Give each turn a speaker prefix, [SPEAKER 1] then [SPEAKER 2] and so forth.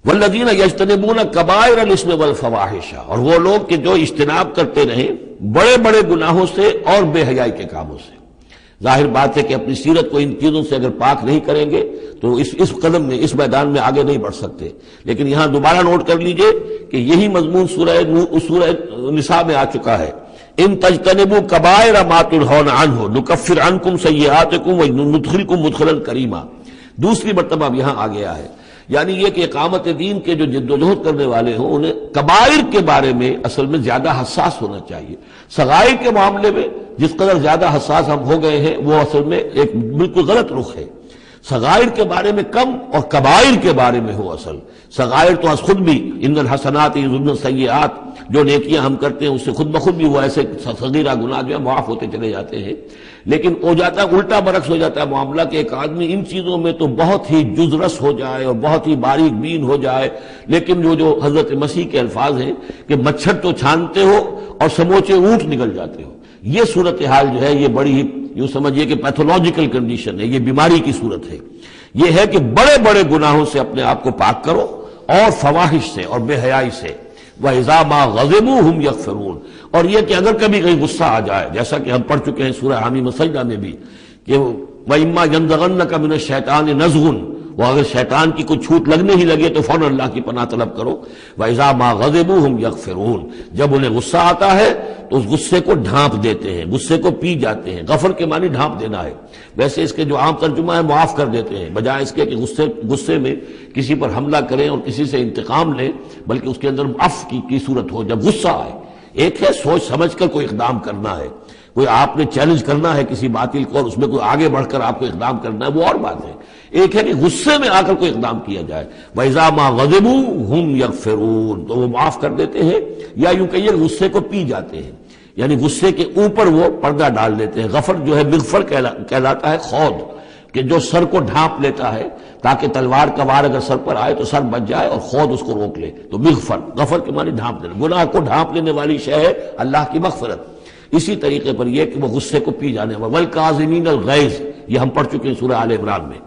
[SPEAKER 1] والذین یجتنبون کبائر الاسم والفواحش، اور وہ لوگ کہ جو اجتناب کرتے رہیں بڑے بڑے گناہوں سے اور بے حیائی کے کاموں سے۔ ظاہر بات ہے کہ اپنی سیرت کو ان چیزوں سے اگر پاک نہیں کریں گے تو اس قدم میں، اس میدان میں آگے نہیں بڑھ سکتے۔ لیکن یہاں دوبارہ نوٹ کر لیجئے کہ یہی مضمون سورہ نساء میں آ چکا ہے، ان تجتنبوا کبائر ما تنہون عنہ نکفر عنکم سیئاتکم وندخلکم مدخلا کریما۔ دوسری مرتبہ اب یہاں آ گیا ہے، یعنی یہ کہ اقامت دین کے جو جد و جہد کرنے والے ہوں انہیں کبائر کے بارے میں اصل میں زیادہ حساس ہونا چاہیے۔ صغائر کے معاملے میں جس قدر زیادہ حساس ہم ہو گئے ہیں وہ اصل میں ایک بالکل غلط رخ ہے۔ صغائر کے بارے میں کم اور کبائر کے بارے میں ہو اصل۔ صغائر تو از خود بھی ان الحسنات یذهبن السیئات، جو نیکیاں ہم کرتے ہیں اس سے خود بخود بھی وہ ایسے صغیرہ گناہ جو ہے معاف ہوتے چلے جاتے ہیں۔ لیکن ہو جاتا ہے الٹا برعکس ہو جاتا ہے معاملہ کہ ایک آدمی ان چیزوں میں تو بہت ہی جزرس ہو جائے اور بہت ہی باریک بین ہو جائے، لیکن جو حضرت مسیح کے الفاظ ہیں کہ مچھر تو چھانتے ہو اور سموچے اونٹ نگل جاتے ہو، یہ صورتحال جو ہے یہ بڑی ہی یوں سمجھیے کہ پیتھولوجیکل کنڈیشن ہے، یہ بیماری کی صورت ہے۔ یہ ہے کہ بڑے بڑے گناہوں سے اپنے آپ کو پاک کرو اور فواحش سے اور بے حیائی سے۔ وَإِذَا مَا غَضِبُوا هُمْ يَغْفِرُونَ، اور یہ کہ اگر کبھی کہیں غصہ آ جائے، جیسا کہ ہم پڑھ چکے ہیں سورہ حمیم سجدہ میں بھی کہ وَإِمَّا يَنزَغَنَّكَ مِنَ الشَّيْطَانِ نَزْغٌ، وہ اگر شیطان کی کوئی چھوٹ لگنے ہی لگے تو فوراً اللہ کی پناہ طلب کرو۔ وَإِذَا مَا غَضِبُوا هُمْ يَغْفِرُونَ، جب انہیں غصہ آتا ہے تو اس غصے کو ڈھانپ دیتے ہیں، غصے کو پی جاتے ہیں۔ غفر کے معنی ڈھانپ دینا ہے، ویسے اس کے جو عام ترجمہ ہے معاف کر دیتے ہیں، بجائے اس کے کہ غصے میں کسی پر حملہ کریں اور کسی سے انتقام لیں، بلکہ اس کے اندر عفو کی صورت ہو جب غصہ آئے۔ ایک ہے سوچ سمجھ کر کوئی اقدام کرنا ہے، کوئی آپ نے چیلنج کرنا ہے کسی باطل کو اور اس میں کوئی آگے بڑھ کر آپ کو اقدام کرنا ہے، وہ اور بات ہے۔ ایک ہے کہ غصے میں آ کر کوئی اقدام کیا جائے۔ وَإِذَا مَا غَضِبُوا هُمْ يَغْفِرُونَ، تو وہ معاف کر دیتے ہیں، یا یوں کہیے غصے کو پی جاتے ہیں، یعنی غصے کے اوپر وہ پردہ ڈال دیتے ہیں۔ غفر جو ہے مغفر کہلاتا ہے خود، کہ جو سر کو ڈھانپ لیتا ہے تاکہ تلوار کا وار اگر سر پر آئے تو سر بچ جائے اور خود اس کو روک لے، تو مغفر، غفر کے معنی ڈھانپ دینا، گناہ کو ڈھانپ لینے والی شے ہے اللہ کی مغفرت۔ اسی طریقے پر یہ کہ وہ غصے کو پی جانے والا، وَالْكَاظِمِينَ الْغَيْظَ، یہ ہم پڑھ چکے ہیں سورہ آل عمران میں۔